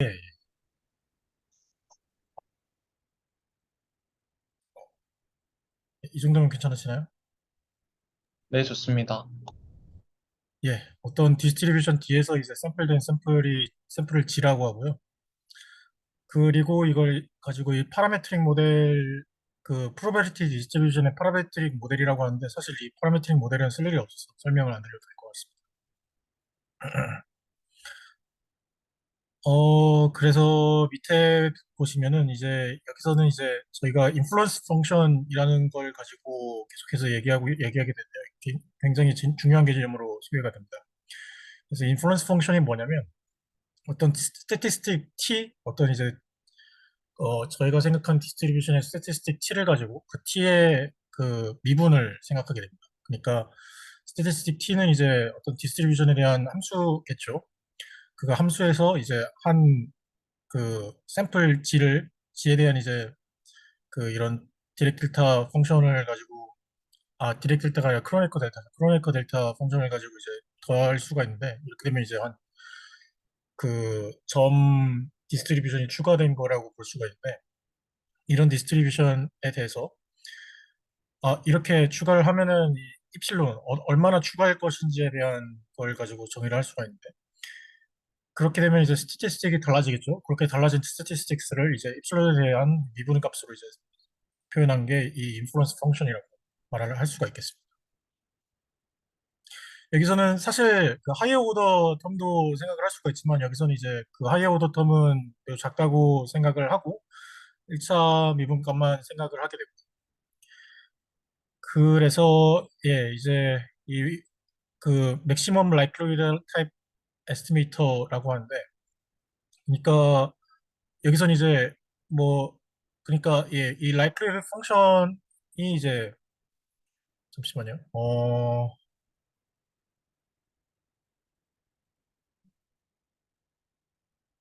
예, 이 정도면 괜찮으시나요? 네, 좋습니다. 예, 어떤 디스트리뷰션 D에서 이제 샘플된 샘플을 G라고 하고요. 그리고 이걸 가지고 이 파라메트릭 모델, 그 프로베비리티 디스트리뷰션의 파라메트릭 모델이라고 하는데, 사실 이 파라메트릭 모델은 쓸 일이 없어서 설명을 안 드려도 될 것 같습니다. 그래서 밑에 보시면은 이제 여기서는 이제 저희가 인플루언스 펑션이라는 걸 가지고 계속해서 얘기하게 되는데, 굉장히 중요한 개념으로 소개가 됩니다. 그래서 인플루언스 펑션이 뭐냐면 어떤 스태티스틱 T, 어떤 이제 저희가 생각한 디스트리뷰션의 스태티스틱 T를 가지고 그 T의 그 미분을 생각하게 됩니다. 그러니까 스태티스틱 T는 이제 어떤 디스트리뷰션에 대한 함수겠죠. 그 함수에서 이제 한 그 샘플 G에 대한 이제 그 이런 디렉tilta 펑션을 가지고, 디렉tilta가 아니라 크로네커 델타 펑션을 가지고 이제 더할 수가 있는데, 이렇게 되면 이제 한 그 점 디스트리뷰션이 추가된 거라고 볼 수가 있는데, 이런 디스트리뷰션에 대해서 이렇게 추가를 하면은 이 입실론 얼마나 추가할 것인지에 대한 걸 가지고 정의를 할 수가 있는데, 그렇게 되면 이제 스태티스틱이 달라지겠죠. 그렇게 달라진 스태티스틱스를 이제 입실론에 대한 미분 값으로 이제 표현한 게 이 인플루언스 펑션이라고 말을 할 수가 있겠습니다. 여기서는 사실 그 하이어 오더 텀도 생각을 할 수가 있지만, 여기서는 이제 그 하이어 오더 텀은 매우 작다고 생각을 하고 1차 미분값만 생각을 하게 됩니다. 그래서 예, 이제 이 그 맥시멈 라이클리후드 타입 에스티메이터라고 하는데, 그러니까 여기선 이제 뭐 그러니까 예, 이 라이클리후드 펑션이 이제 잠시만요.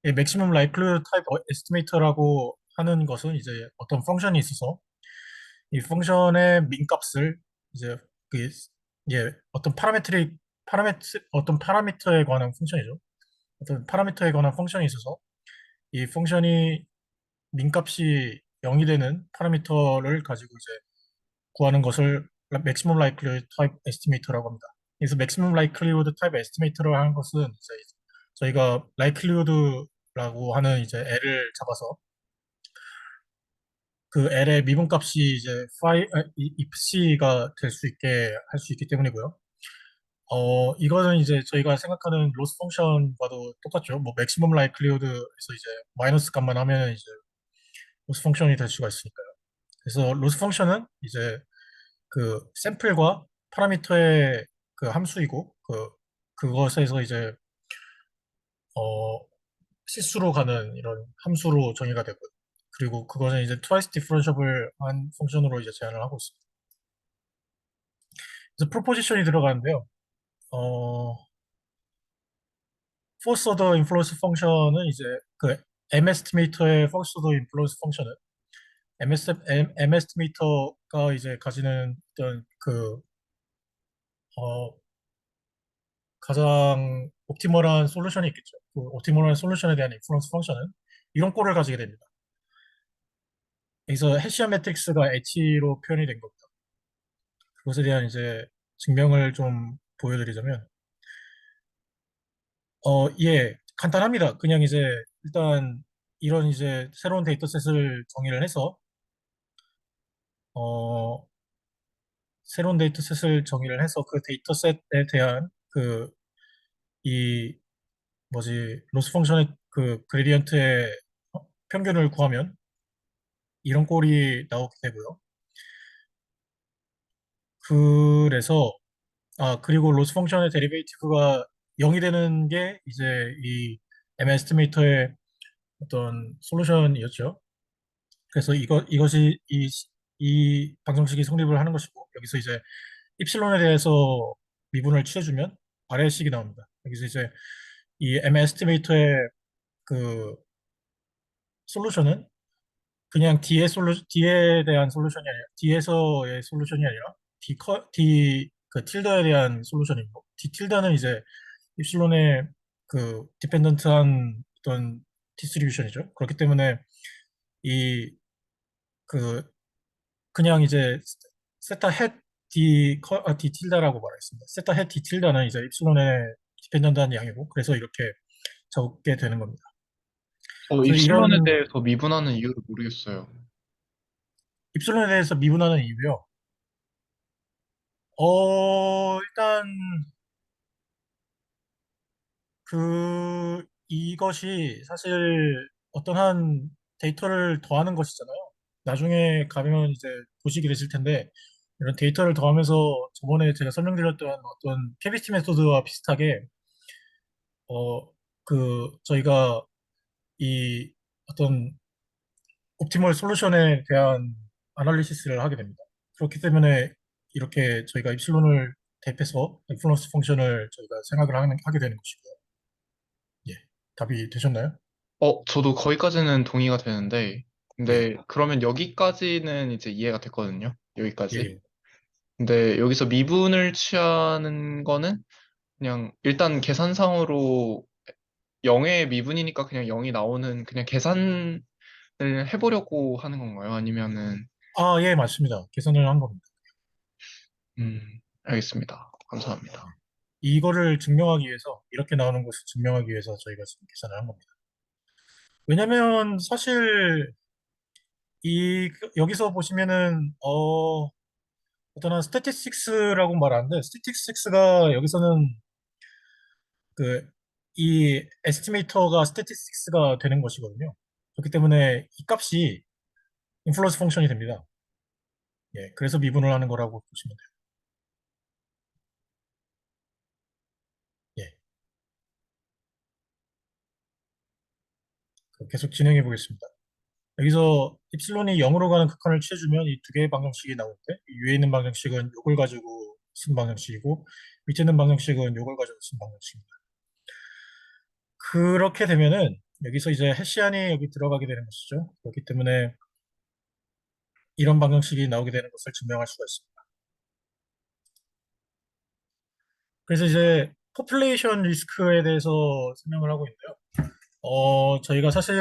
예, 맥시멈 라이클리후드 타입 에스티메이터라고 하는 것은 이제 어떤 펑션이 있어서 이 펑션의 민값을 이제 그 예, 어떤 파라미터에 관한 펑션이죠. 어떤 파라미터에 관한 펑션이 있어서 이 펑션이 민값이 0이 되는 파라미터를 가지고 이제 구하는 것을 맥시멈 라이클리후드 타입 에스티메이터라고 합니다. 그래서 맥시멈 라이클리후드 타입 에스티메이터라고 하는 것은 이제 저희가 라이클리후드라고 하는 이제 L을 잡아서 그 L의 미분값이 이제 if C가 될 수 있게 할 수 있기 때문이고요. 이거는 이제 저희가 생각하는 로스 펑션과도 똑같죠. 뭐 맥시멈 라이클리후드에서 이제 마이너스 값만 하면 이제 로스 펑션이 될 수가 있으니까요. 그래서 로스 펑션은 이제 그 샘플과 파라미터의 그 함수이고, 그것에서 이제 어 실수로 가는 이런 함수로 정의가 되고요. 그리고 그거는 이제 twice differentiable 한 펑션으로 이제 제한을 하고 있습니다. 그래서 프로포지션이 들어가는데요. 어, 포스 오더 인플루언스 펑션은 이제 그 M 에스티메이터의 포스 오더 인플루언스 펑션은 M 에스티메이터가 이제 가지는 어떤 어, 가장 옵티멀한 솔루션이 있겠죠. 그 옵티멀한 솔루션에 대한 인플루언스 펑션은 이런 꼴을 가지게 됩니다. 여기서 해시안 매트릭스가 H로 표현이 된 겁니다. 그것에 대한 이제 증명을 좀 보여드리자면, 예, 간단합니다. 그냥 이제 일단 이런 이제 새로운 데이터셋을 정의를 해서, 어, 새로운 데이터셋을 정의를 해서 그 데이터셋에 대한 이 뭐지, 로스 펑션의 그 그레디언트의 평균을 구하면 이런 꼴이 나오게 되고요. 그래서 그리고 로스 펑션의 데리베이티브가 0이 되는 게 이제 이 M 에스티메이터의 어떤 솔루션이었죠. 그래서 이것이 이 방정식이 성립을 하는 것이고, 여기서 이제 입실론에 대해서 미분을 취해주면 아래의 식이 나옵니다. 여기서 이제 이 M 에스티메이터의 그 솔루션은 그냥 D에 대한 솔루션이 아니라, D에서의 솔루션이 아니라 D 그 틸더에 대한 솔루션이고, D 틸더는 이제 입실론의 그 디펜던트한 어떤 디스트리뷰션이죠. 그렇기 때문에 이 그 그냥 이제 세타 헷 디 틸다라고 말했습니다. 세타 헷 디 틸다는 이제 입실론에 디펜던트한 양이고 그래서 이렇게 적게 되는 겁니다. 그래서 입실론에 이런 대해서 미분하는 이유를 모르겠어요. 입실론에 대해서 미분하는 이유요. 일단 이것이 사실 어떤 한 데이터를 더하는 것이잖아요. 나중에 가면 이제 보시게 되실 텐데, 이런 데이터를 더하면서 저번에 제가 설명드렸던 어떤 캐비티 메소드와 비슷하게, 저희가 이 어떤 옵티멀 솔루션에 대한 아날리시스를 하게 됩니다. 그렇기 때문에 이렇게 저희가 입실론을 대입해서 인플루언스 펑션을 저희가 생각을 하게 되는 것이고요. 예. 답이 되셨나요? 저도 거기까지는 동의가 되는데, 예. 근데 그러면 여기까지는 이제 이해가 됐거든요. 예, 여기까지. 예. 근데 여기서 미분을 취하는 거는 그냥 일단 계산상으로 0의 미분이니까 그냥 0이 나오는 그냥 계산을 해보려고 하는 건가요? 아니면은, 아, 예, 맞습니다. 계산을 한 겁니다. 알겠습니다. 감사합니다. 이거를 증명하기 위해서, 이렇게 나오는 것을 증명하기 위해서 저희가 지금 계산을 한 겁니다. 왜냐면 사실 여기서 보시면은, 어떤 한 스태티스틱스라고 말하는데, 스태티스틱스가 여기서는 그, 이 에스티메이터가 스태티스틱스가 되는 것이거든요. 그렇기 때문에 이 값이 인플루언스 펑션이 됩니다. 예, 그래서 미분을 하는 거라고 보시면 돼요. 예, 그럼 계속 진행해 보겠습니다. 여기서 입실론이 0으로 가는 극한을 취해주면 이 두 개의 방정식이 나오는데 이 위에 있는 방정식은 요걸 가지고 쓴 방정식이고 밑에 있는 방정식은 요걸 가지고 쓴 방정식입니다. 그렇게 되면은 여기서 이제 해시안이 여기 들어가게 되는 것이죠. 그렇기 때문에 이런 방정식이 나오게 되는 것을 증명할 수가 있습니다. 그래서 이제 포퓰레이션 리스크에 대해서 설명을 하고 있는데요. 저희가 사실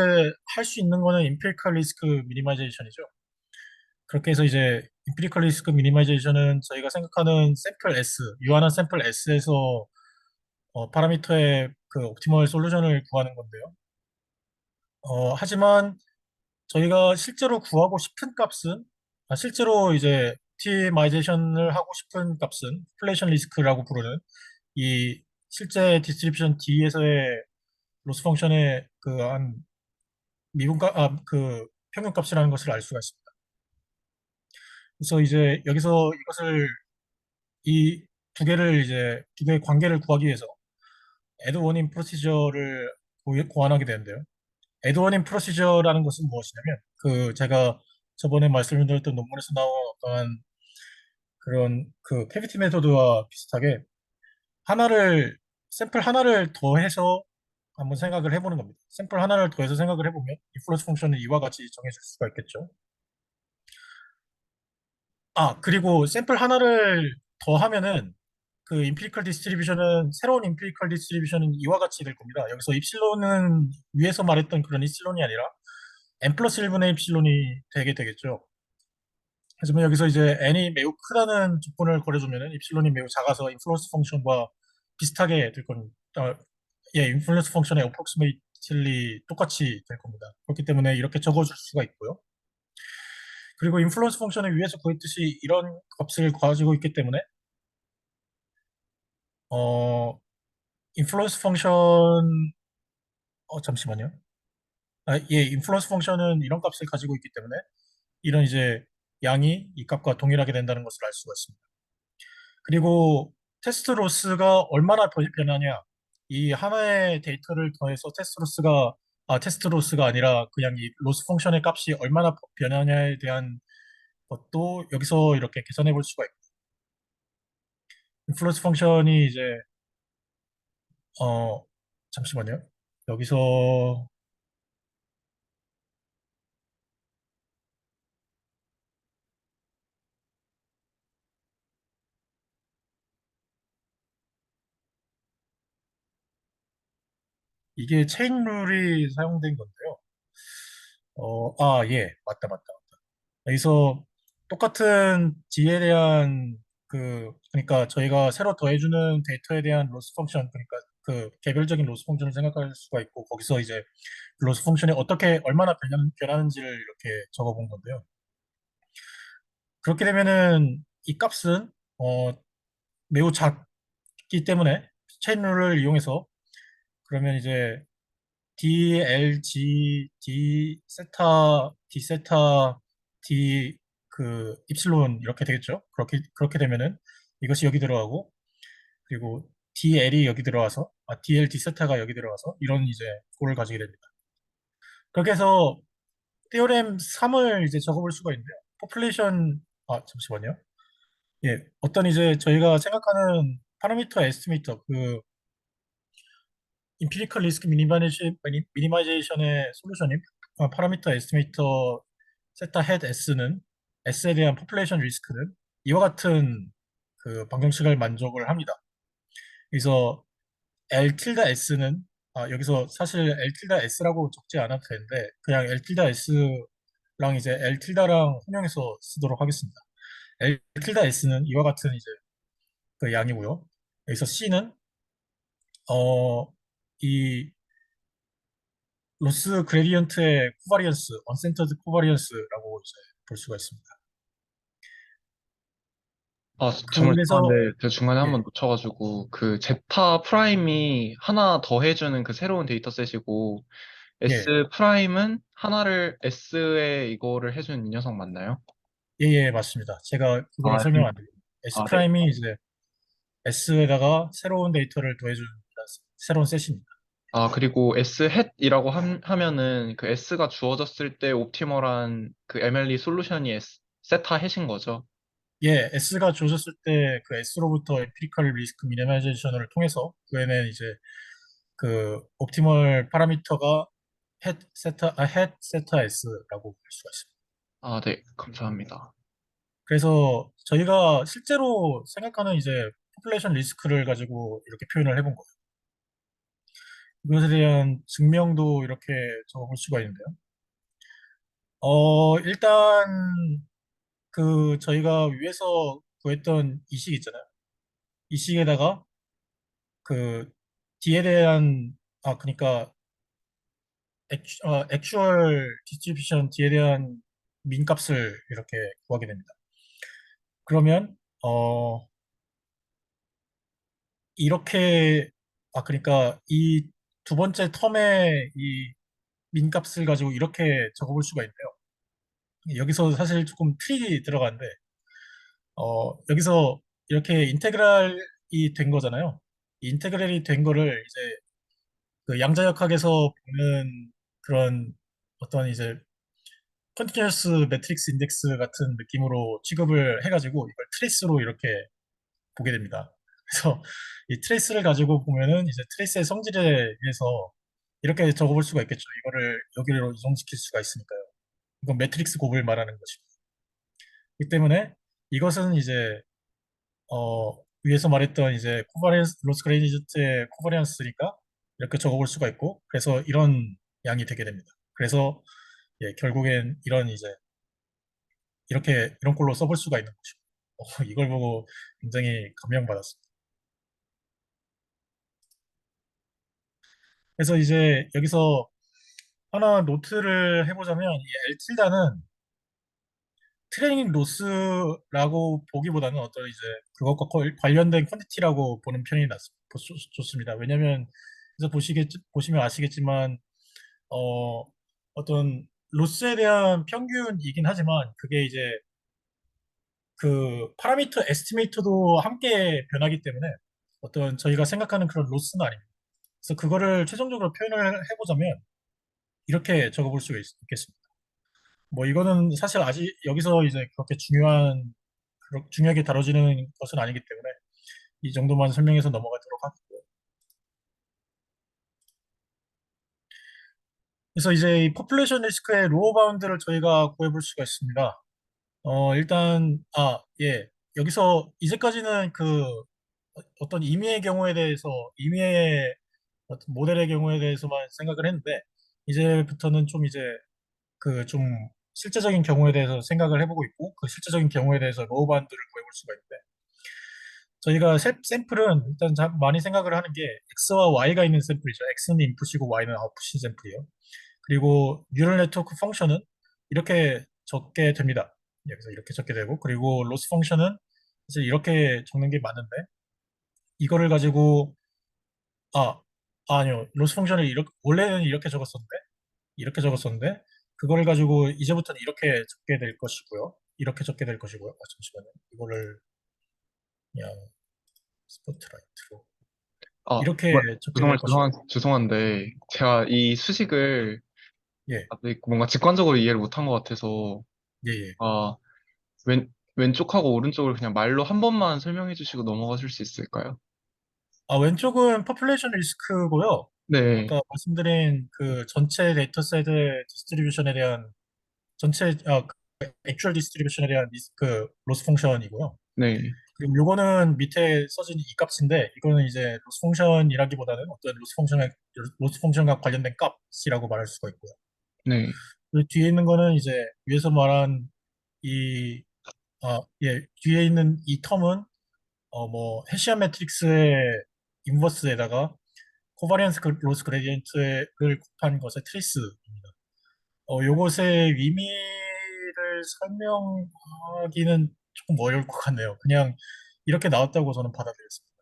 할 수 있는 거는 임피리컬 리스크 미니마이제이션이죠. 그렇게 해서 이제 임피리컬 리스크 미니마이제이션은 저희가 생각하는 샘플 S, 유한한 샘플 S에서 파라미터의 그 옵티멀 솔루션을 구하는 건데요. 하지만 저희가 실제로 구하고 싶은 값은, 실제로 이제 옵티마이제이션을 하고 싶은 값은 포퓰레이션 리스크라고 부르는 이 실제 디스트리뷰션 D에서의 로스 펑션의 그 한 미분값, 그 평균값이라는 것을 알 수가 있습니다. 그래서 이제 여기서 이것을 이 두 개의 관계를 구하기 위해서 애드워닝 프로시저를 고안하게 되는데요. 애드워닝 프로시저라는 것은 무엇이냐면 제가 저번에 말씀드렸던 논문에서 나온 어떠한 그런 그 캐비티 메소드와 비슷하게 하나를 샘플 하나를 더해서 한번 생각을 해보는 겁니다. 샘플 하나를 더해서 생각을 해보면 인플루언스 펑션은 이와 같이 정해질 수가 있겠죠. 그리고 샘플 하나를 더하면은 그 임피리컬 디스트리뷰션은 새로운 임피리컬 디스트리뷰션은 이와 같이 될 겁니다. 여기서 입실론은 위에서 말했던 그런 입실론이 아니라 n 플러스 1분의 입실론이 되게 되겠죠. 하지만 여기서 이제 n이 매우 크다는 조건을 걸어주면은 입실론이 매우 작아서 인플루언스 펑션과 비슷하게 될 겁니다. 예, 인플루언스 펑션의 어프록시메이틀리 똑같이 될 겁니다. 그렇기 때문에 이렇게 적어줄 수가 있고요. 그리고 인플루언스 펑션을 위에서 구했듯이 이런 값을 가지고 있기 때문에 어, 인플루언스 펑션 잠시만요. 예, 인플루언스 펑션은 이런 값을 가지고 있기 때문에 이런 이제 양이 이 값과 동일하게 된다는 것을 알 수가 있습니다. 그리고 테스트 로스가 얼마나 변하냐? 이 하나의 데이터를 더해서 테스트 로스가 아니라 그냥 이 로스 펑션의 값이 얼마나 변하냐에 대한 것도 여기서 이렇게 계산해 볼 수가 있고, 인플루언스 펑션이 이제 어 잠시만요. 여기서 이게 체인 룰이 사용된 건데요. 예, 맞다, 맞다. 여기서 똑같은 D에 대한 그러니까 저희가 새로 더해주는 데이터에 대한 로스 펑션, 그러니까 그 개별적인 로스 펑션을 생각할 수가 있고, 거기서 이제 그 로스 펑션이 어떻게, 얼마나 변하는지를 이렇게 적어본 건데요. 그렇게 되면은 이 값은, 어, 매우 작기 때문에 체인룰을 이용해서, 그러면 이제 DLG, D 세타, D 세타, D 입실론 이렇게 되겠죠. 그렇게 되면은 이것이 여기 들어가고, 그리고 DL이 여기 들어와서, DL, D 세타가 여기 들어가서 이런 이제 꼴을 가지게 됩니다. 그렇게 해서 테오렘 3을 이제 적어볼 수가 있는데요. 포퓰레이션, 잠시만요. 예, 어떤 이제 저희가 생각하는 파라미터 에스티메이터, 임피리컬 리스크 미니마이제이션의 솔루션인 파라미터 에스티메이터 세타 헤드 S는, S에 대한 포퓰레이션 리스크는 이와 같은 그 방정식을 만족을 합니다. 그래서 L 틸다 S는, 여기서 사실 L 틸다 S라고 적지 않아도 되는데 그냥 L 틸다 S랑 이제 L 틸다랑 혼용해서 쓰도록 하겠습니다. L 틸다 S는 이와 같은 이제 그 양이고요. 여기서 C는 이 로스 그레디언트의 코바리언스, 언센터드 코바리언스라고 이제 볼 수가 있습니다. 아, 정말 그래서 죄송한데 그 중간에 한번 예, 놓쳐가지고 그 제타 프라임이 하나 더해주는 그 새로운 데이터셋이고 예, S 프라임은 하나를 S에 이거를 해준 이 녀석 맞나요? 맞습니다. 제가 그거를 아, 설명 안 드릴게요. S 네. 프라임이 이제 S에다가 새로운 데이터를 더해주는 새로운 셋입니다. 아, 그리고 S 헷이라고 하면은 그 S가 주어졌을 때 옵티멀한 그 MLE 솔루션이 세타 헷인 거죠. 예, S가 주어졌을 때 그 S로부터 에피리컬 리스크 미니마이제이션을 통해서 그에는 이제 그 옵티멀 파라미터가 헷 세타 S라고 볼 수가 있습니다. 아, 네. 감사합니다. 그래서 저희가 실제로 생각하는 이제 포퓰레이션 리스크를 가지고 이렇게 표현을 해본 거예요. 이것에 대한 증명도 이렇게 적어볼 수가 있는데요. 일단 저희가 위에서 구했던 이 식 있잖아요. 이 식에다가 그 D에 대한, 그러니까 액추얼 디스트리뷰션 D에 대한 민 값을 이렇게 구하게 됩니다. 그러면 이렇게, 그러니까 이 두 번째 텀의 이 민값을 가지고 이렇게 적어볼 수가 있는데요. 여기서 사실 조금 트릭이 들어가는데, 여기서 이렇게 인테그랄이 된 거잖아요. 이 인테그랄이 된 거를 이제 그 양자역학에서 보는 그런 어떤 이제 컨티뉴어스 매트릭스 인덱스 같은 느낌으로 취급을 해가지고 이걸 트레이스로 이렇게 보게 됩니다. 그래서 이 트레이스를 가지고 보면은 이제 트레이스의 성질에 의해서 이렇게 적어볼 수가 있겠죠. 이거를 여기로 이송시킬 수가 있으니까요. 이건 매트릭스 곱을 말하는 것입니다. 그렇기 때문에 이것은 이제 위에서 말했던 이제 코바리언스 로스 그레디전트의 코바리언스니까 이렇게 적어볼 수가 있고, 그래서 이런 양이 되게 됩니다. 그래서 예, 결국엔 이런 이제 이렇게 이런 꼴로 써볼 수가 있는 것이고, 이걸 보고 굉장히 감명받았습니다. 그래서 이제 여기서 하나 노트를 해보자면 이 엘틸다는 트레이닝 로스라고 보기보다는 어떤 이제 그것과 관련된 퀄리티라고 보는 편이 좋습니다. 왜냐하면 그래서 보시면 아시겠지만 어, 어떤 로스에 대한 평균이긴 하지만 그게 이제 그 파라미터 에스티메이터도 함께 변하기 때문에 어떤 저희가 생각하는 그런 로스는 아닙니다. 그래서 그거를 최종적으로 표현을 해보자면 이렇게 적어볼 수가 있겠습니다. 뭐 이거는 사실 아직 여기서 이제 그렇게 중요하게 다뤄지는 것은 아니기 때문에 이 정도만 설명해서 넘어가도록 하겠고요. 그래서 이제 이 포퓰레이션 리스크의 로어 바운드를 저희가 구해볼 수가 있습니다. 일단 예. 여기서 이제까지는 어떤 임의의 경우에 대해서 임의의 어떤 모델의 경우에 대해서만 생각을 했는데 이제부터는 좀 이제 그 좀 실제적인 경우에 대해서 생각을 해보고 있고 그 실제적인 경우에 대해서 로우 바운드를 구해볼 수가 있는데 저희가 샘플은 일단 많이 생각을 하는 게 X와 Y가 있는 샘플이죠. X는 인풋이고 Y는 아웃풋인 샘플이에요. 그리고 뉴럴 네트워크 펑션은 이렇게 적게 됩니다. 여기서 이렇게 적게 되고 그리고 로스 펑션은 사실 이렇게 적는 게 맞는데 이거를 가지고 아 아니요 로스 펑션을 이렇게 원래는 이렇게 적었었는데 그걸 가지고 이제부터는 이렇게 적게 될 것이고요. 이렇게 적게 될 것이고요. 잠시만요. 이거를 그냥 스포트라이트로 아, 이렇게 정말 적게 정말 될 것이고요. 죄송한데 제가 이 수식을 예, 아직 뭔가 직관적으로 이해를 못한 것 같아서 예, 예. 아, 왼쪽하고 오른쪽을 그냥 말로 한 번만 설명해 주시고 넘어가 줄 수 있을까요? 왼쪽은 population 리스크고요. 네, 아까 말씀드린 그 전체 데이터셋의 디스트리뷰션에 대한 그 액츄얼 디스트리뷰션에 대한 그 로스 펑션이고요. 네, 그리고 요거는 밑에 써진 이 값인데 이거는 이제 로스 펑션이라기보다는 어떤 로스 펑션과 관련된 값이라고 말할 수가 있고요. 네. 그 뒤에 있는 거는 이제 위에서 말한 이 뒤에 있는 이 텀은 뭐 해시안 매트릭스의 인버스에다가 코바리언스 로스 그레디언트를 곱한 것의 트리스입니다. 요것의 의미를 설명하기는 조금 어려울 것 같네요. 그냥 이렇게 나왔다고 저는 받아들였습니다.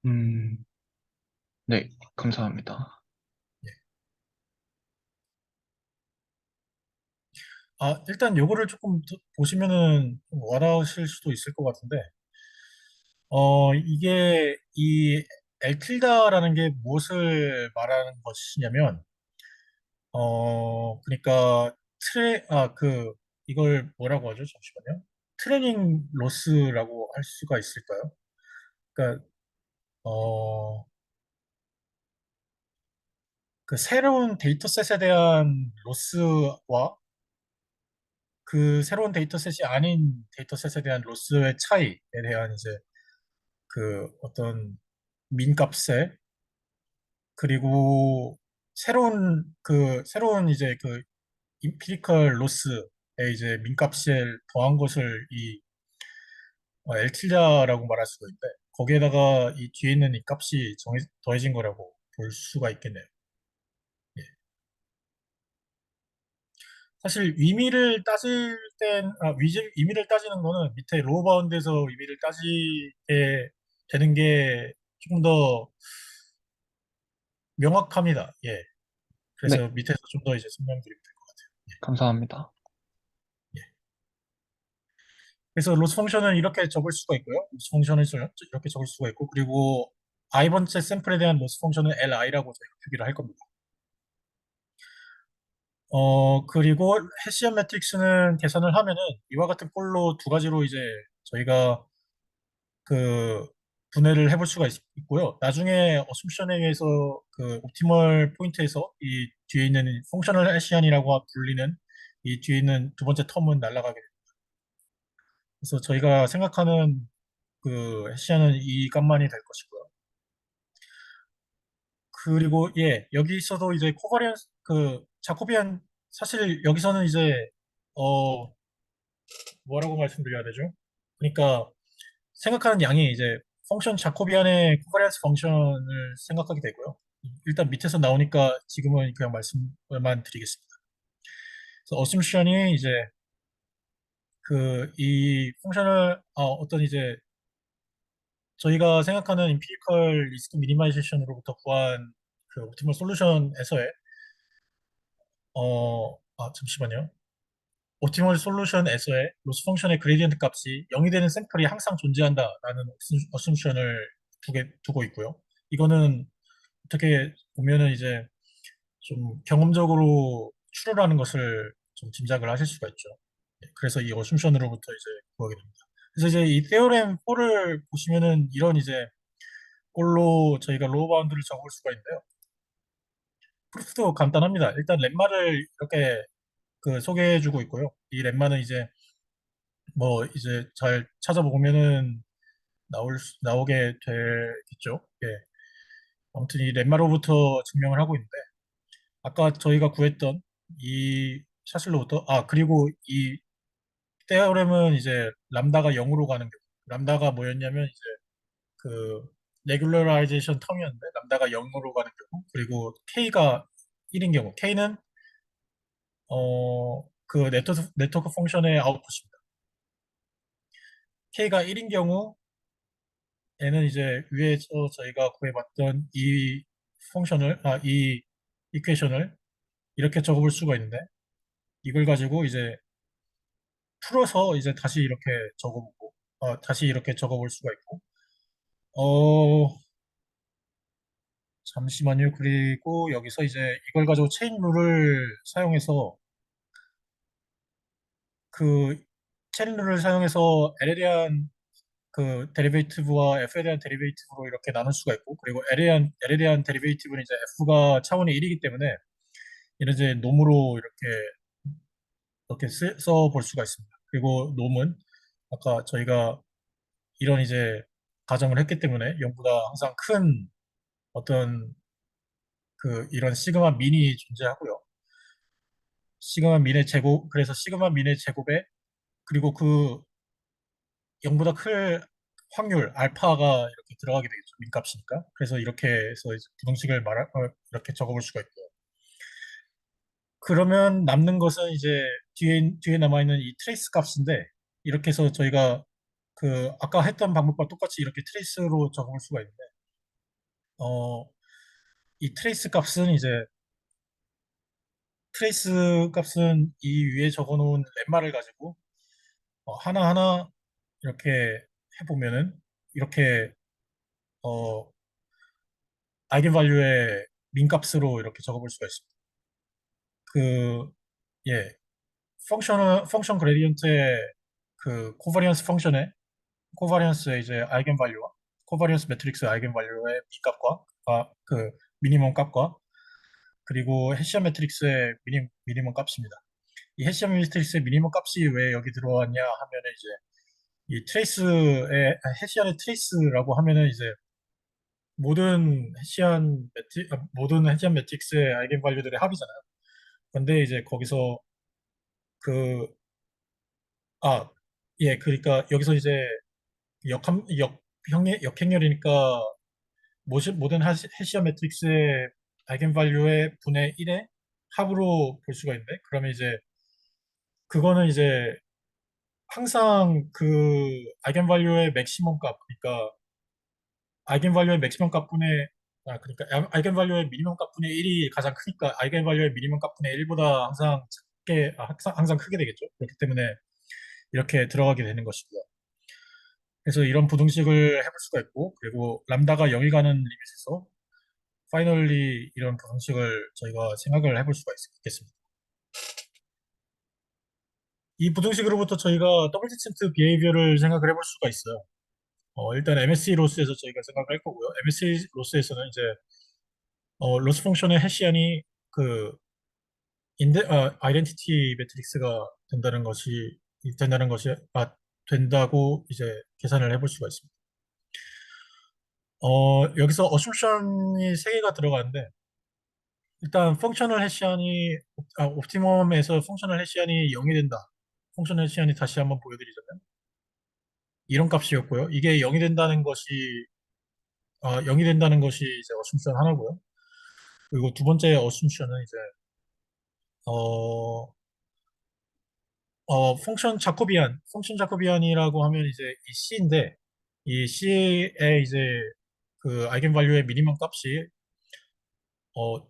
음, 네, 감사합니다. 예. 일단 요거를 조금 보시면은 좀 와닿으실 수도 있을 것 같은데, 이게 이 엘틸다라는 게 무엇을 말하는 것이냐면, 그러니까 이걸 뭐라고 하죠? 잠시만요. 트레이닝 로스라고 할 수가 있을까요? 그러니까 어, 그 새로운 데이터셋에 대한 로스와 그 새로운 데이터셋이 아닌 데이터셋에 대한 로스의 차이에 대한 이제 그 어떤 민값에 그리고 새로운 이제 그 임피리컬 로스에 이제 민값을 더한 것을 이 엘틸라라고 말할 수가 있는데 거기에다가 이 뒤에 있는 이 값이 더해진 거라고 볼 수가 있겠네요. 예. 사실 의미를 따지는 거는 밑에 로우 바운드에서 의미를 따지게 되는 게 조금 더 명확합니다. 예. 네, 그래서 밑에서 좀 더 이제 설명드리면 될 것 같아요. 감사합니다. 예. 그래서 로스 펑션은 이렇게 적을 수가 있고요. 로스 펑션을 이렇게 적을 수가 있고 그리고 i번째 샘플에 대한 로스 펑션은 li라고 저희가 표기를 할 겁니다. 그리고 해시안 매트릭스는 계산을 하면은 이와 같은 꼴로 두 가지로 이제 저희가 그 분해를 해볼 수가 있고요. 나중에 어쌔션에 의해서 그 옵티멀 포인트에서 이 뒤에 있는 펑셔널 해시안이라고 불리는 이 뒤에 있는 두 번째 텀은 날아가게 됩니다. 그래서 저희가 생각하는 그 해시안은 이 값만이 될 것이고요. 그리고 예, 여기 있어도 이제 코바리언스 그 자코비안 사실 여기서는 이제 어 뭐라고 말씀드려야 되죠? 그러니까 생각하는 양이 이제 펑션 자코비안의 코바리안스 펑션을 생각하게 되고요. 일단 밑에서 나오니까 지금은 그냥 말씀만 드리겠습니다. 그래서 어셈션이 이제 그 이 펑션을 어떤 이제 저희가 생각하는 임피리컬 리스크 미니마이제이션으로부터 구한 그 옵티멀 솔루션에서의 잠시만요. 옵티멀 솔루션에서의 로스 펑션의 그레디언트 값이 0이 되는 샘플이 항상 존재한다라는 어셈션을 두고 있고요. 이거는 어떻게 보면은 이제 좀 경험적으로 추론하는 것을 좀 짐작을 하실 수가 있죠. 그래서 이 어셈션으로부터 이제 구하게 됩니다. 그래서 이제 이 테오렘 4를 보시면은 이런 이제 꼴로 저희가 로우 바운드를 적을 수가 있는데요. 프루프도 간단합니다. 일단 렘마를 이렇게 그 소개해주고 있고요. 이 렘마는 이제 뭐 이제 잘 찾아보면은 나오게 되겠죠. 예. 아무튼 이 렛마로부터 증명을 하고 있는데 아까 저희가 구했던 이 샤슬로부터 그리고 이 테어렘은 이제 람다가 0으로 가는 경우 람다가 뭐였냐면 이제 그 레귤러라이제이션 텀이었는데 람다가 0으로 가는 경우 그리고 K가 1인 경우 K는 그 네트워크 펑션의 아웃풋입니다. K가 1인 경우에는 이제 위에서 저희가 구해봤던 이 이 이퀘이션을 이렇게 적어볼 수가 있는데 이걸 가지고 이제 풀어서 이제 다시 이렇게 적어보고 다시 이렇게 적어볼 수가 있고 어 잠시만요. 그리고 여기서 이제 이걸 가지고 체인 룰을 사용해서 그 체인 룰을 사용해서 L에 대한 그 데리베이티브와 F에 대한 데리베이티브로 이렇게 나눌 수가 있고 그리고 L에 대한 데리베이티브는 이제 F가 차원이 1이기 때문에 이런 이제 놈으로 이렇게 써볼 수가 있습니다. 그리고 놈은 아까 저희가 이런 이제 가정을 했기 때문에 0보다 항상 큰 어떤 그 이런 시그마 민이 존재하고요. 시그마 민의 제곱, 그래서 시그마 민의 제곱에 그리고 그 0보다 클 확률 알파가 이렇게 들어가게 되겠죠. 민값이니까. 그래서 이렇게 해서 이제 부등식을 이렇게 적어볼 수가 있고요. 그러면 남는 것은 이제 뒤에 남아있는 이 트레이스 값인데 이렇게 해서 저희가 그 아까 했던 방법과 똑같이 이렇게 트레이스로 적어볼 수가 있는데 어, 이 트레이스 값은 이 위에 적어놓은 lem마를 가지고 하나하나 이렇게 해보면은 이렇게 어, 아이겐밸류의 민값으로 이렇게 적어볼 수가 있습니다. 그, 예, 펑션 그레디언트의 그 코바리언스의 이제 아이겐밸류와 코바리언스 매트릭스 아이겐밸류의 민값과 그 미니멈 값과 그리고 헤시안 매트릭스의 미니멈 값입니다. 이 헤시안 매트릭스의 미니멈 값이 왜 여기 들어왔냐 하면은 이제 이 헤시안의 트레이스라고 하면은 이제 모든 헤시안 매트릭스의 아이겐 밸류들의 합이잖아요. 근데 이제 거기서 그, 아, 예, 그러니까 여기서 이제 역함, 역, 역행렬이니까 모든 헤시안 매트릭스의 아이겐 밸류의 분의 1의 합으로 볼 수가 있는데, 그러면 이제 그거는 이제 항상 그 아이겐 밸류의 맥시멈 값, 그러니까 아이겐밸류의 맥시멈 값분의 아이겐밸류의 미니멈 값분의 1이 가장 크니까 아이겐밸류의 미니멈 값분의 1보다 항상 크게 되겠죠. 그렇기 때문에 이렇게 들어가게 되는 것이고요. 그래서 이런 부등식을 해볼 수가 있고 그리고 람다가 0이 가는 리밋에서 파이널리 이런 부등식을 저희가 생각을 해볼 수가 있겠습니다. 이 부등식으로부터 저희가 더블 디센트 비헤이비어를 생각을 해볼 수가 있어요. 일단 MSE 로스에서 저희가 생각을 할 거고요. MSE 로스에서는 이제 로스 펑션의 해시안이 그 아이덴티티 매트릭스가 된다는 것이 된다고 이제 계산을 해볼 수가 있습니다. 여기서 어쓰션이 세 개가 들어가는데 일단 옵티멈에서 펑셔널 해시안이 0이 된다. 펑셔널 해시안이 다시 한번 보여드리자면 이런 값이었고요. 이게 0이 된다는 것이 이제 어쓰션 하나고요. 그리고 두 번째 어쓰션은 이제 어, 펑션 자코비안이라고 하면 이제 이 C인데, 이 C의 이제 그 아이겐밸류의 미니멈 값이, 어,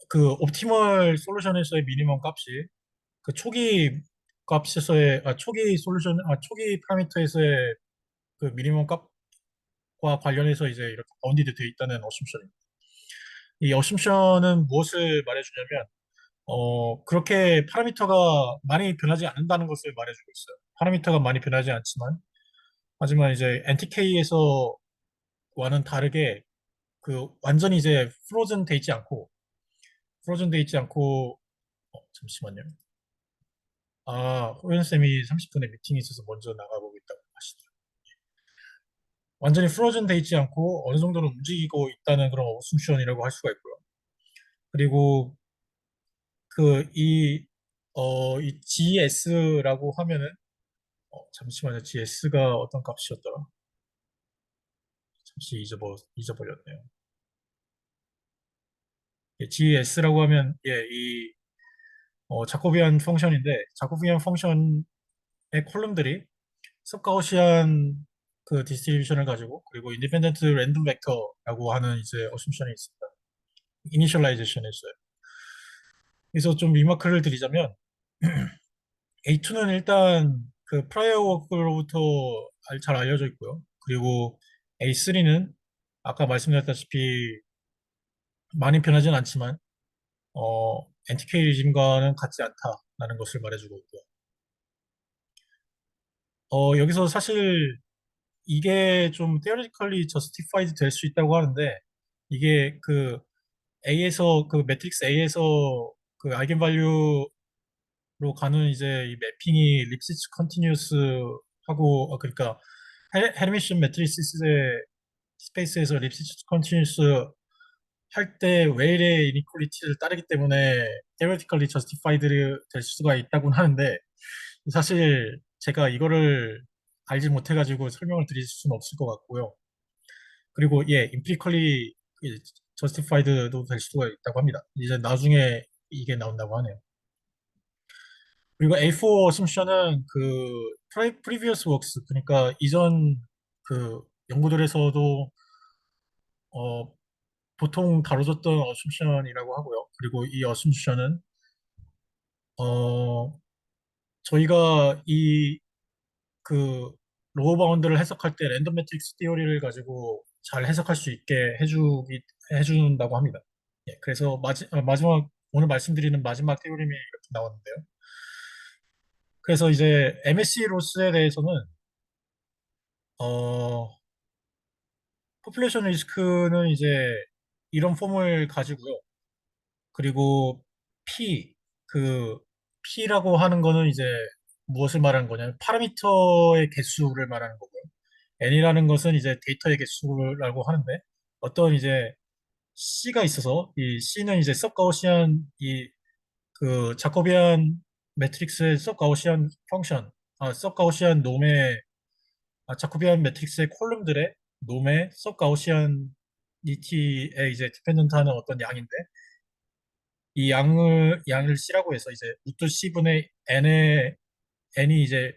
그 옵티멀 솔루션에서의 미니멈 값이 그 초기 파라미터에서의 그 미니멈 값과 관련해서 이제 이렇게 바운디드 되어 있다는 어쓰션입니다. 이 어쓰션은 무엇을 말해주냐면, 그렇게 파라미터가 많이 변하지 않는다는 것을 말해주고 있어요. 파라미터가 많이 변하지 않지만, 하지만 이제 NTK에서와는 다르게 그 완전히 이제 프로즌 돼 있지 않고 잠시만요. 호연 쌤이 30분에 미팅이 있어서 먼저 나가보고 있다고 하시죠. 완전히 프로즌 돼 있지 않고 어느 정도는 움직이고 있다는 그런 어쌔션이라고 할 수가 있고요. 그리고 이 GS라고 하면은 잠시만요. GS가 어떤 값이었더라? 잠시 잊어버렸네요. GS라고 하면 자코비안 펑션인데 자코비안 펑션의 콜럼들이 서브가우시안 그 디스트리뷰션을 가지고 그리고 인디펜던트 랜덤 벡터라고 하는 이제 어쌔션이 있습니다. 이니셜라이제이션이 있어요. 그래서 좀 리마크를 드리자면 A2는 일단 그 프라이어 워크로부터 잘 알려져 있고요. 그리고 A3는 아까 말씀드렸다시피 많이 변하진 않지만 NTK 리즘과는 같지 않다라는 것을 말해주고 있고요. 여기서 사실 이게 좀 theoretically justified 될 수 있다고 하는데 이게 그 A에서 그 매트릭스 A에서 그 아이겐밸류로 가는 이제 이 매핑이 립시츠 컨티뉴스 하고 그러니까 헤르미션 매트리스의 스페이스에서 립시츠 컨티뉴스 할 때 웨일의 이니퀄리티를 따르기 때문에 theoretically justified 될 수가 있다고는 하는데 사실 제가 이거를 알지 못해가지고 설명을 드릴 수는 없을 것 같고요. 그리고 임피리컬리 저스티파이드도 될 수가 있다고 합니다. 이제 나중에 이게 나온다고 하네요. 그리고 A4 어셈션은 그 previous works 그러니까 이전 그 연구들에서도 어, 보통 다뤄졌던 어셈션이라고 하고요. 그리고 이 어셈션은 어, 저희가 이 그 로어 바운드를 해석할 때 랜덤 매트릭스 티오리를 가지고 잘 해석할 수 있게 해준다고 합니다. 그래서 마지막 오늘 말씀드리는 마지막 테오림이 이렇게 나왔는데요. 그래서 이제 MSC 로스에 대해서는 어 포퓰레이션 리스크는 이제 이런 폼을 가지고요. 그리고 P 그 P라고 하는 거는 이제 무엇을 말하는 거냐면 파라미터의 개수를 말하는 거고요. N이라는 것은 이제 데이터의 개수라고 하는데 어떤 이제 C가 있어서 이 C는 이제 섭가우시안 이 그 자코비안 매트릭스의 섭가우시안 펑션, 섭가우시안 놈의 자코비안 매트릭스의 콜룸들의 놈의 섭가우시안니티에 이제 디펜던트하는 어떤 양인데 이 양을 C라고 해서 이제 루트 C분의 N이 이제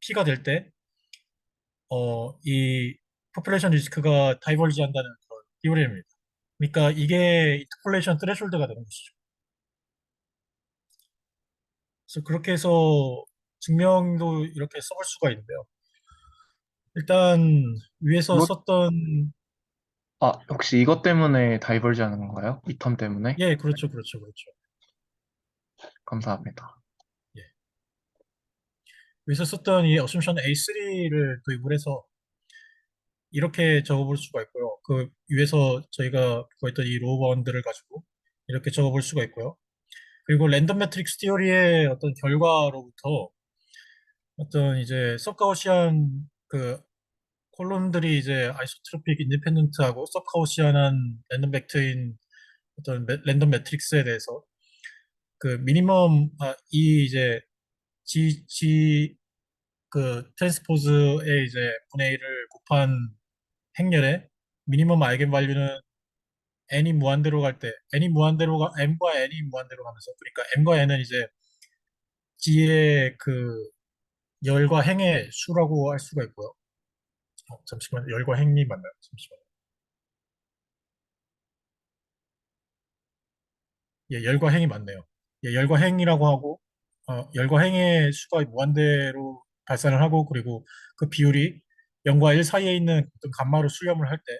P가 될 때 이 포퓰레이션 리스크가 다이버지 한다는 그런 티오리입니다. 그러니까 이게 인터폴레이션 트레숄드가 되는 것이죠. 그래서 그렇게 해서 증명도 이렇게 써볼 수가 있는데요. 일단 위에서 뭐, 썼던 혹시 이것 때문에 다이버지 하는 건가요? 이 텀 때문에? 그렇죠, 그렇죠, 그렇죠. 감사합니다. 예. 위에서 썼던 이 어셈션 A3를 도입을 해서 이렇게 적어볼 수가 있고요. 그 위에서 저희가 구했던 이 로우 바운드를 가지고 이렇게 적어볼 수가 있고요. 그리고 랜덤 매트릭스 티어리의 어떤 결과로부터 어떤 이제 서브가우시안 그 콜론들이 이제 아이소트로픽 인디펜던트하고 서브가우시안한 랜덤 벡터인 어떤 랜덤 매트릭스에 대해서 그 미니멈 이 이제 G 그 트랜스포즈의 이제 분의 1을 곱한 행렬의 미니멈 아이겐 밸류는 n이 무한대로 갈 때 n이 무한대로가 m과 n이 무한대로 가면서 그러니까 m과 n은 이제 G의 그 열과 행의 수라고 할 수가 있고요. 잠시만 열과 행이 맞나요? 잠시만. 열과 행이 맞네요. 열과 행이라고 하고 열과 행의 수가 무한대로 발산을 하고 그리고 그 비율이 0과 1 사이에 있는 어떤 감마로 수렴을 할 때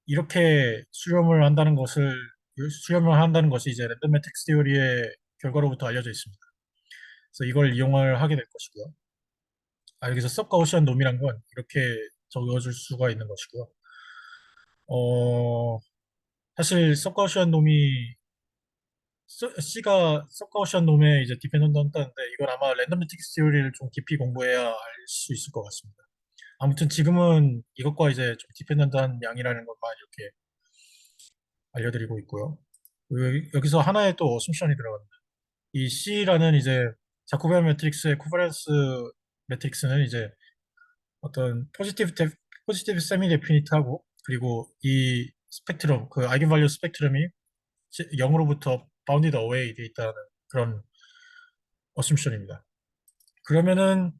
이렇게 수렴을 한다는 것이 이제 랜덤 매트릭스 티오리의 결과로부터 알려져 있습니다. 그래서 이걸 이용을 하게 될 것이고요. 여기서 섭가우시안 놈이란 건 이렇게 적어줄 수가 있는 것이고요. 어, 사실 섭가우시안 놈이 C가 섭가우시안 놈의 이제 디펜던트 한다는데 이건 아마 랜덤 매트릭스 티오리를 좀 깊이 공부해야 알 수 있을 것 같습니다. 아무튼 지금은 이것과 이제 좀 디펜던트한 양이라는 것만 이렇게 알려드리고 있고요. 여기서 하나의 또 어쌔션이 들어갑니다. 이 C라는 이제 자코비안 매트릭스의 쿠버런스 매트릭스는 이제 어떤 포지티브 세미 데피니트하고 그리고 이 스펙트럼 그 아이겐 밸류 스펙트럼이 0으로부터 바운디드 어웨이 돼 있다는 그런 어쌔션입니다. 그러면은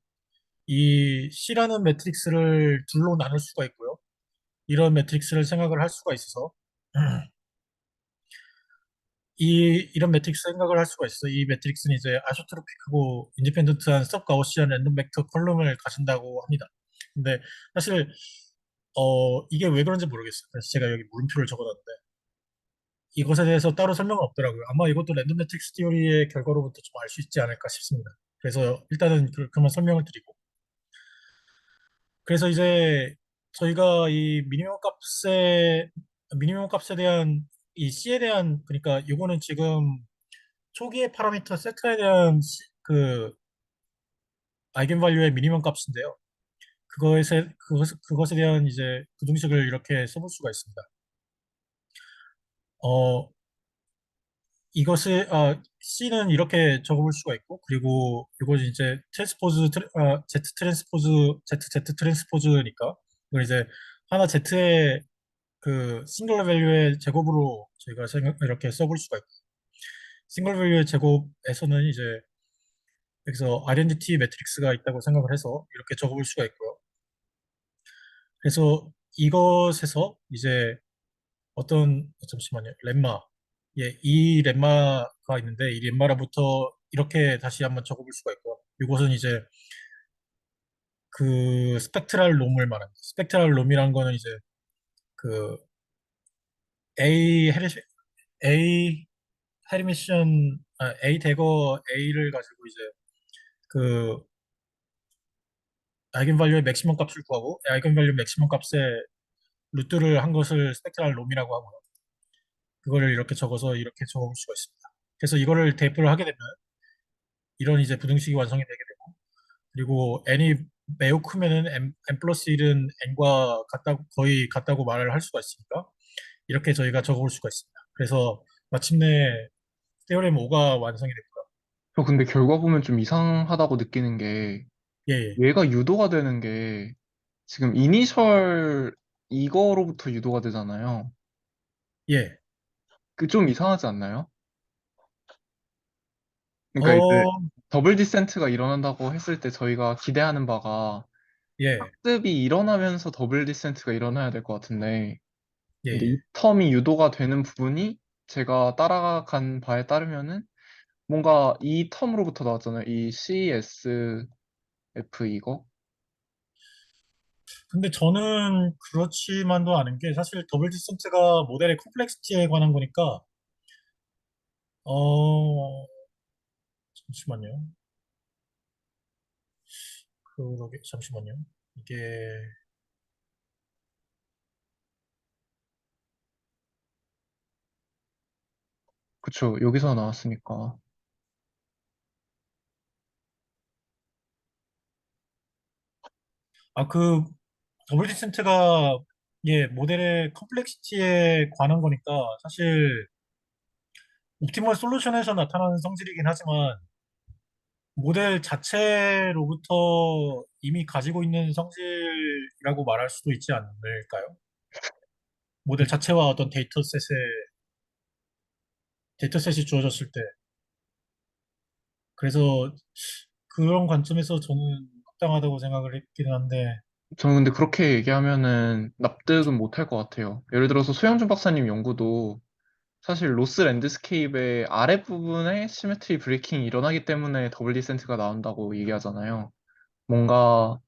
이 C라는 매트릭스를 둘로 나눌 수가 있고요. 이런 매트릭스를 생각을 할 수가 있어서 이런 매트릭스 생각을 할 수가 있어. 이 매트릭스는 이제 아이소트로픽하고 인디펜던트한 서브 가우시안 랜덤 벡터 컬럼을 가진다고 합니다. 근데 사실 이게 왜 그런지 모르겠어요. 그래서 제가 여기 물음표를 적어놨는데 이것에 대해서 따로 설명은 없더라고요. 아마 이것도 랜덤 매트릭스 티오리의 결과로부터 좀 알 수 있지 않을까 싶습니다. 그래서 일단은 그만 설명을 드리고 그래서 이제 저희가 이 미니멈 값에 대한 이 C에 대한 그러니까 이거는 지금 초기의 파라미터 세타에 대한 그 아이겐밸류의 미니멈 값인데요. 그것에 대한 이제 부등식을 이렇게 써볼 수가 있습니다. 어, C는 이렇게 적어볼 수가 있고, 그리고 이거 이제 Z 트랜스포즈, Z 트랜스포즈니까, 이걸 이제 하나 Z의 그 싱글러 밸류의 제곱으로 저희가 이렇게 써볼 수가 있고, 싱글 밸류의 제곱에서는 이제 여기서 아이덴티티 매트릭스가 있다고 생각을 해서 이렇게 적어볼 수가 있고요. 그래서 이것에서 이제 잠시만요. 렘마. 예, 이 렘마가 있는데 이 렘마로부터 이렇게 다시 한번 적어볼 수가 있고요. 이것은 이제 그 스펙트럴 롬을 말합니다. 스펙트럴 롬이란 거는 이제 그 A 헤르 A A 대거 A를 가지고 이제 그 아이겐밸류의 맥시멈 값을 구하고 아이겐밸류 맥시멈 값의 루트를 한 것을 스펙트럴 롬이라고 하고요. 그거를 이렇게 적어서 이렇게 적어볼 수가 있습니다. 그래서 이거를 대입을 하게 되면 이런 이제 부등식이 완성이 되게 되고 그리고 n이 매우 크면은 n 플러스 1은 n과 거의 같다고 말을 할 수가 있으니까 이렇게 저희가 적어볼 수가 있습니다. 그래서 마침내 테오렘 5가 완성이 됐고요. 저 근데 결과 보면 좀 이상하다고 느끼는 게 예, 예, 얘가 유도가 되는 게 지금 이니셜 이거로부터 유도가 되잖아요. 예. 그 좀 이상하지 않나요? 그러니까 이제 어, 더블 디센트가 일어난다고 했을 때 저희가 기대하는 바가 예, 학습이 일어나면서 더블 디센트가 일어나야 될 것 같은데 예, 근데 예. 이 텀이 유도가 되는 부분이 제가 따라간 바에 따르면은 뭔가 이 텀으로부터 나왔잖아요. 이 CSF 이거. 근데 저는 그렇지만도 않은 게 사실 더블 디센트가 모델의 컴플렉시티에 관한 거니까 잠시만요. 그러게 잠시만요. 이게 그쵸. 여기서 나왔으니까. 그 더블 디센트가 예, 모델의 컴플렉시티에 관한 거니까 사실 옵티멀 솔루션에서 나타나는 성질이긴 하지만 모델 자체로부터 이미 가지고 있는 성질이라고 말할 수도 있지 않을까요? 모델 자체와 어떤 데이터셋이 주어졌을 때 그래서 그런 관점에서 저는 합당하다고 생각을 했긴 한데 저는 근데 그렇게 얘기하면은 납득은 못할 것 같아요. 예를 들어서 소영준 박사님 연구도 사실 로스 랜드스케이프의 아랫부분에 시메트리 브레이킹이 일어나기 때문에 더블 디센트가 나온다고 얘기하잖아요. 뭔가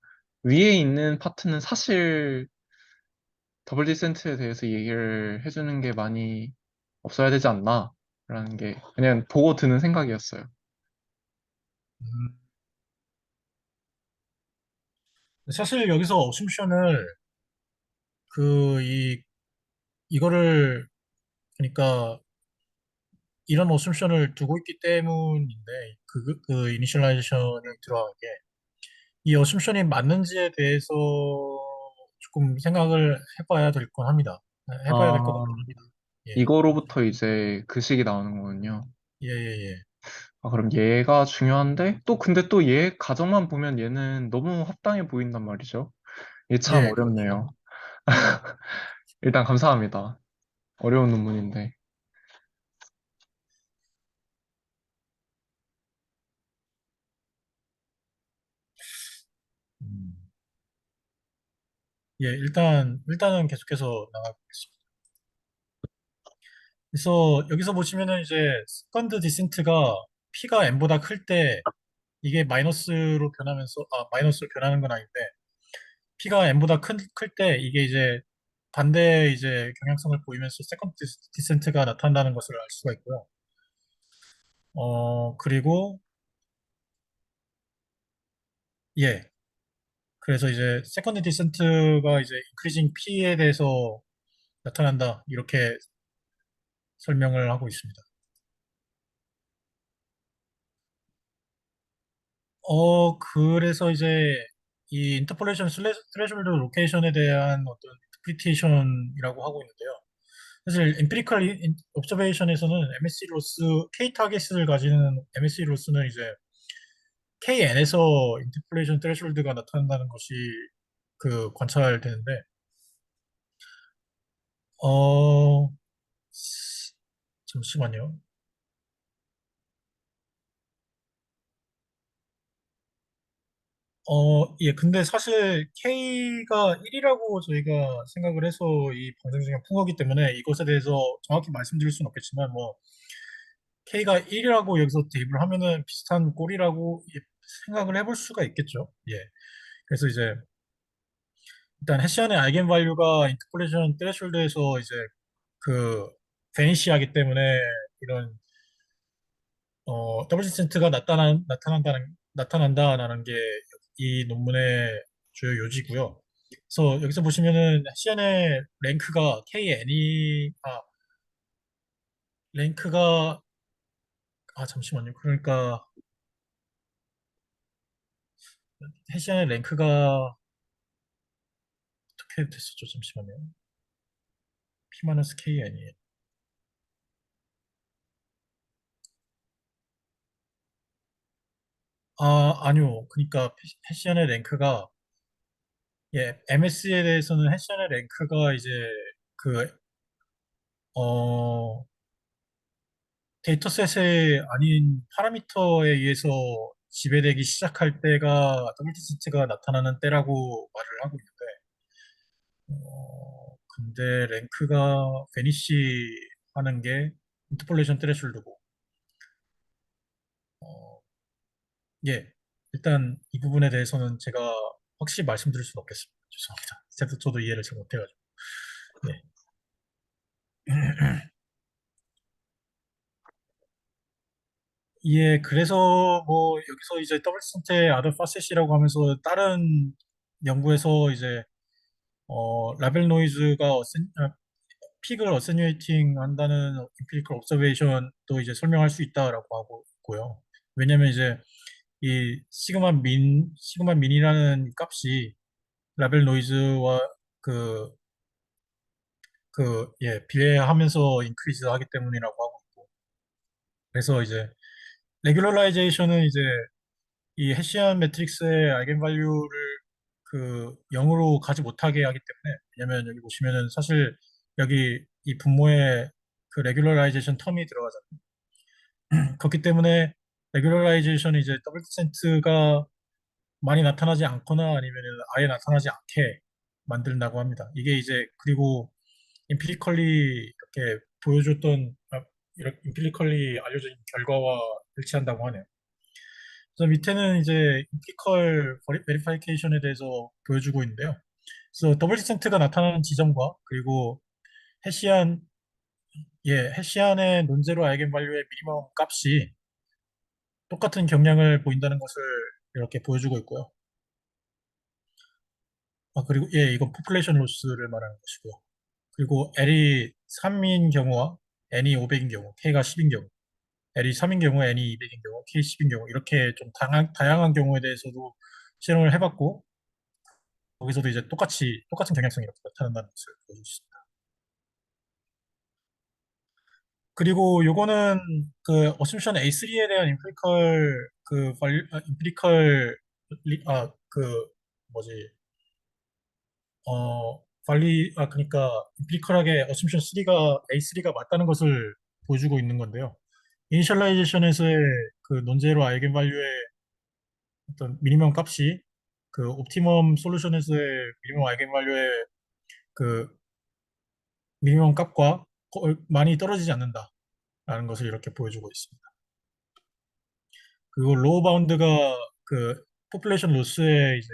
위에 있는 파트는 사실 더블 디센트에 대해서 얘기를 해주는 게 많이 없어야 되지 않나? 라는 게 그냥 보고 드는 생각이었어요. 음, 사실 여기서 어쌔션을 이거를 그러니까 이런 어쌔션을 두고 있기 때문인데 그 이니셜라이제이션이 들어간 게 이 어쌔션이 맞는지에 대해서 조금 생각을 해봐야 될 건 합니다. 해봐야 될 것 아, 같긴 합니다. 예, 이거로부터 이제 그 식이 나오는 거군요. 예, 예, 예. 아, 그럼 얘가 중요한데, 또 근데 또 얘 가정만 보면 얘는 너무 합당해 보인단 말이죠. 이게 참 예, 그렇죠. 어렵네요. 일단 감사합니다. 어려운 논문인데. 음. 예, 일단은 계속해서 나가보겠습니다. 그래서 여기서 보시면은 이제 세컨드 디센트가 P가 N보다 클 때 이게 마이너스로 변하는 건 아닌데 P가 N보다 클 때 이게 이제 반대 이제 경향성을 보이면서 세컨드 디센트가 나타난다는 것을 알 수가 있고요. 그리고 예, 그래서 이제 세컨드 디센트가 이제 인크리징 P에 대해서 나타난다 이렇게 설명을 하고 있습니다. 그래서 이제 이 인터폴레이션 스레졸드 로케이션에 대한 어떤 인터프리테이션이라고 하고 있는데요. 사실 임피리컬 옵저베이션에서는 MSE 로스, K 타겟을 가지는 MSE 로스는 이제 KN에서 인터폴레이션 트레졸드가 나타난다는 것이 그 관찰되는데, 어, 잠시만요. 예, 근데 사실 K가 1이라고 저희가 생각을 해서 이 방정식을 푼 거기 때문에 이것에 대해서 정확히 말씀드릴 수는 없겠지만, 뭐, K가 1이라고 여기서 대입을 하면은 비슷한 꼴이라고 생각을 해볼 수가 있겠죠. 예. 그래서 이제, 일단 해시안의 아이겐 밸류가 인터폴레이션 트레숄드에서 이제 그, 베니시하기 때문에 이런, 더블 디센트가 나타난다라는 게 이 논문의 주요 요지고요. 그래서 여기서 보시면은 CN의 랭크가 랭크가, 잠시만요. 그러니까, 해시안의 랭크가 어떻게 됐었죠? 잠시만요. P-KN이. 아니요. 그러니까 해시안의 랭크가, 예, MS에 대해서는 해시안의 랭크가 이제 그, 어, 데이터셋에 아닌 파라미터에 의해서 지배되기 시작할 때가 더블 디스트가 나타나는 때라고 말을 하고 있는데, 근데 랭크가 베니시 하는 게 인터폴레이션 트레숄드고, 어, 예, 일단 이 부분에 대해서는 제가 확실히 말씀드릴 수는 없겠습니다. 죄송합니다. 저도 이해를 잘 못해가지고. 예. 예, 그래서 뭐 여기서 이제 더블 디스트의 아더 파셋이라고 하면서 다른 연구에서 이제 라벨 노이즈가 픽을 어세뉴에이팅 한다는 임피리컬 옵저베이션도 이제 설명할 수 있다라고 하고 있고요. 왜냐면 이제 이 시그마 민이라는 값이 라벨 노이즈와 그, 예, 비례하면서 인크리즈 하기 때문이라고 하고 있고. 그래서 이제 레귤러라이제이션은 이제 이 해시안 매트릭스의 아이겐밸류를 그 0으로 가지 못하게 하기 때문에, 왜냐면 여기 보시면은 사실 여기 이 분모에 그 레귤러라이제이션 텀이 들어가잖아요. 그렇기 때문에 레귤러라이제이션이 이제 더블 디센트가 많이 나타나지 않거나 아니면 아예 나타나지 않게 만든다고 합니다. 이게 이제 그리고 임피리컬리 이렇게 이렇게 임피리컬리 알려진 결과와 일치한다고 하네요. 그래서 밑에는 이제 임피리컬 베리파이케이션에 대해서 보여주고 있는데요. 그래서 더블 디센트가 나타나는 지점과 그리고 해시안 해시안의 논제로 아이겐밸류의 미니멈 값이 똑같은 경향을 보인다는 것을 이렇게 보여주고 있고요. 그리고 예, 이건 포플레이션 로스를 말하는 것이고요. 그리고 L이 3인 경우와 N이 500인 경우, K가 10인 경우, L이 3인 경우, N이 200인 경우, K 10인 경우 이렇게 좀 다양한 경우에 대해서도 실험을 해봤고 거기서도 이제 똑같은 경향성이 이렇게 나타난다는 것을 보여줄 수 있습니다. 그리고 요거는 그 어셈션 A3에 대한 임피리컬 그 뭐지 그러니까 임피리컬하게 어셈션 3가 A3가 맞다는 것을 보여주고 있는 건데요. 이니셜라이제이션에서의 그 논제로 아이겐밸류의 어떤 미니멈 값이 그 옵티멈 솔루션에서의 미니멈 아이겐밸류의 그 미니멈 값과 많이 떨어지지 않는다라는 것을 이렇게 보여주고 있습니다. 그리고 로우 바운드가 그 포퓰레이션 로스의 이제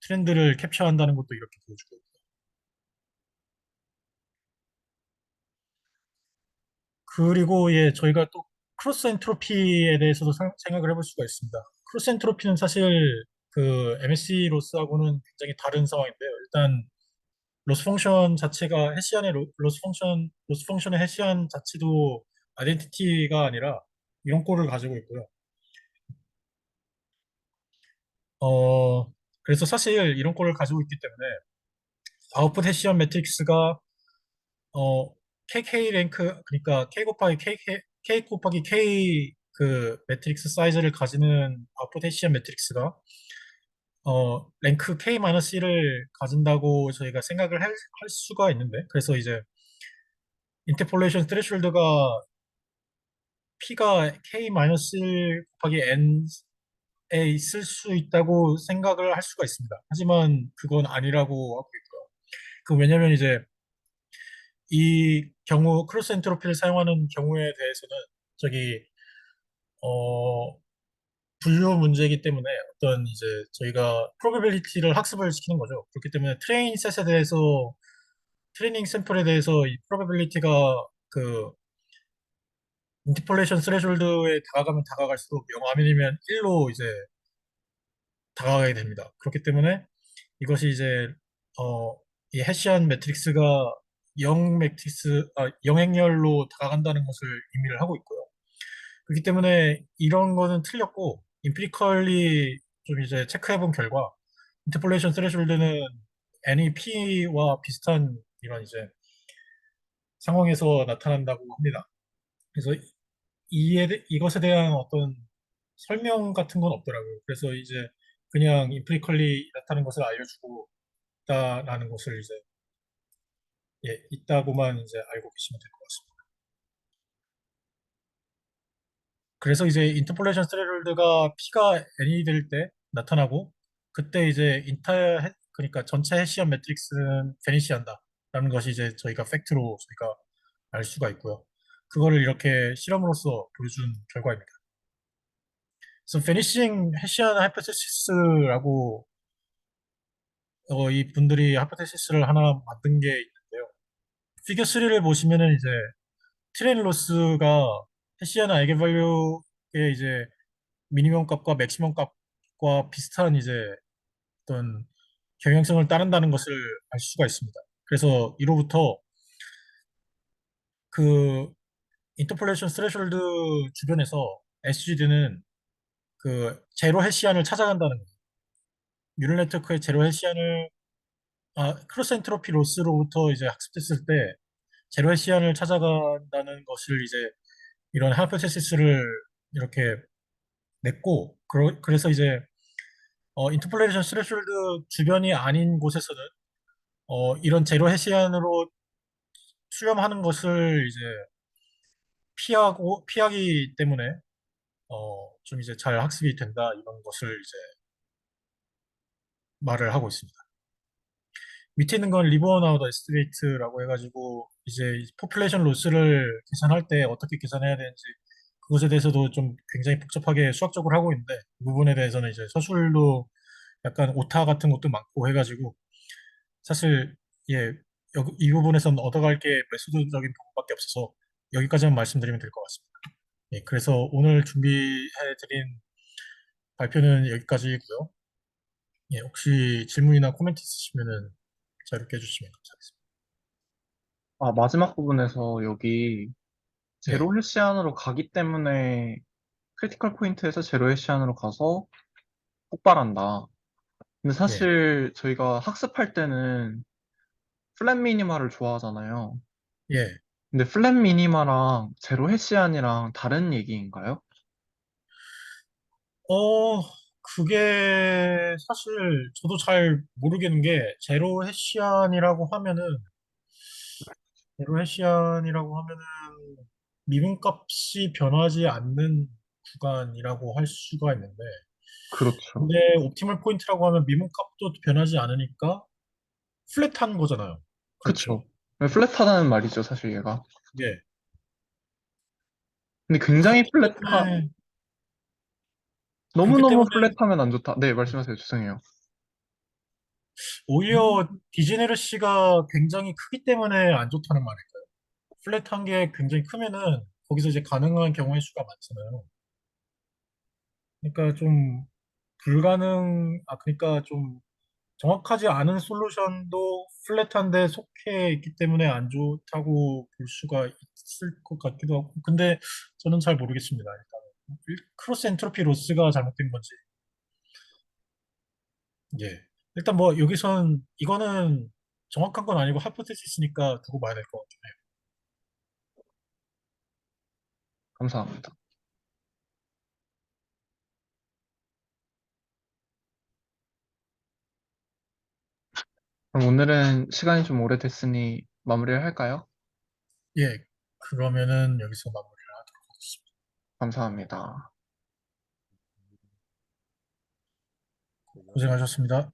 트렌드를 캡처한다는 것도 이렇게 보여주고 있고. 그리고 예, 저희가 또 크로스 엔트로피에 대해서도 생각을 해볼 수가 있습니다. 크로스 엔트로피는 사실 그 MSE 로스하고는 굉장히 다른 상황인데요. 일단 로스 펑션 자체가 로스 펑션의 해시안 자체도 아이덴티티가 아니라 이런 꼴을 가지고 있고요. 어, 그래서 사실 이런 꼴을 가지고 있기 때문에 아웃풋 해시안 매트릭스가 어, KK 랭크 그러니까 K 곱하기 K 그 매트릭스 사이즈를 가지는 아웃풋 해시안 매트릭스가 랭크 K-C를 가진다고 저희가 생각을 할 수가 있는데 그래서 이제 인터폴레이션 스레숄드가 P가 K-1 곱하기 N에 있을 수 있다고 생각을 할 수가 있습니다. 하지만 그건 아니라고 하고 있고요. 그 왜냐면 이제 이 경우 크로스 엔트로피를 사용하는 경우에 대해서는 저기 어 분류 문제이기 때문에 어떤 이제 저희가 프로베빌리티를 학습을 시키는 거죠. 그렇기 때문에 트레이닝 샘플에 대해서 이 프로베빌리티가 그 인터폴레이션 스레졸드에 다가가면 다가갈수록 0 아니면 1로 이제 다가가게 됩니다. 그렇기 때문에 이것이 이제 이 해시안 매트릭스가 0행렬로 다가간다는 것을 의미를 하고 있고요. 그렇기 때문에 이런 거는 틀렸고 임피리컬리 좀 이제 체크해 본 결과 인터폴레이션 스레숄드는 NEP와 비슷한 이런 이제 상황에서 나타난다고 합니다. 그래서 이것에 대한 어떤 설명 같은 건 없더라고요. 그래서 이제 그냥 임피리컬리 나타나는 것을 알려주고 있다라는 것을 이제 있다고만 이제 알고 계시면 될 것 같습니다. 그래서 이제 인터폴레이션 스레롤드가 P가 N이 될 때 나타나고 그때 이제 그러니까 전체 해시안 매트릭스는 베니시한다라는 것이 이제 저희가 팩트로 저희가 알 수가 있고요. 그거를 이렇게 실험으로써 보여준 결과입니다. 그래서 베니싱 해시안 하이포테시스라고 이 분들이 하이포테시스를 하나 만든 게 있는데요. 피겨 3를 보시면은 이제 트레인 로스가 해시안 아이겐밸류의 이제 미니멈 값과 맥시멈 값과 비슷한 이제 어떤 경향성을 따른다는 것을 알 수가 있습니다. 그래서 이로부터 그 인터폴레이션 스레숄드 주변에서 SGD는 그 제로 해시안을 찾아간다는 거예요. 뉴럴 네트워크의 제로 해시안을 크로스 엔트로피 로스로부터 이제 학습됐을 때 제로 해시안을 찾아간다는 것을 이제 이런 하이포테시스를 이렇게 냈고 그래서 이제 인터폴레이션 스레숄드 주변이 아닌 곳에서는 이런 제로 해시안으로 수렴하는 것을 이제 피하기 때문에 좀 이제 잘 학습이 된다 이런 것을 이제 말을 하고 있습니다. 밑에 있는 건 리본 아웃 에스티메이트라고 해가지고 이제 포퓰레이션 로스를 계산할 때 어떻게 계산해야 되는지 그것에 대해서도 좀 굉장히 복잡하게 수학적으로 하고 있는데 그 부분에 대해서는 이제 서술도 약간 오타 같은 것도 많고 해가지고 사실 예, 이 부분에서는 얻어갈 게 메소드적인 부분밖에 없어서 여기까지만 말씀드리면 될 것 같습니다. 예, 그래서 오늘 준비해드린 발표는 여기까지고요. 예, 혹시 질문이나 코멘트 있으시면은 자유롭게 해주시면 감사하겠습니다. 마지막 부분에서 여기 네, 제로 해시안으로 가기 때문에 크리티컬 포인트에서 제로 해시안으로 가서 폭발한다. 근데 예, 사실 저희가 학습할 때는 플랫 미니마를 좋아하잖아요. 예. 근데 플랫 미니마랑 제로 해시안이랑 다른 얘기인가요? 어, 그게 사실 저도 잘 모르겠는 게 제로 해시안이라고 하면은 미분값이 변하지 않는 구간이라고 할 수가 있는데 그렇죠. 근데 옵티멀 포인트라고 하면 미분값도 변하지 않으니까 플랫한 거잖아요. 그렇죠. 그쵸. 플랫하다는 말이죠, 사실 얘가. 예. 근데 굉장히 그렇기 플랫하, 때문에 그렇기 너무너무 때문에 플랫하면 안 좋다. 네, 말씀하세요. 죄송해요. 오히려 디제네러시가 굉장히 크기 때문에 안 좋다는 말일까요? 플랫한 게 굉장히 크면은 거기서 이제 가능한 경우의 수가 많잖아요. 그러니까 좀 그러니까 좀 정확하지 않은 솔루션도 플랫한데 속해 있기 때문에 안 좋다고 볼 수가 있을 것 같기도 하고. 근데 저는 잘 모르겠습니다. 일단 크로스 엔트로피 로스가 잘못된 건지. 예. 일단 뭐 여기선 이거는 정확한 건 아니고 하이포테시스니까 두고 봐야 될 것 같긴 해요. 감사합니다. 그럼 오늘은 시간이 좀 오래됐으니 마무리를 할까요? 예. 그러면은 여기서 마무리를 하도록 하겠습니다. 감사합니다. 고생하셨습니다.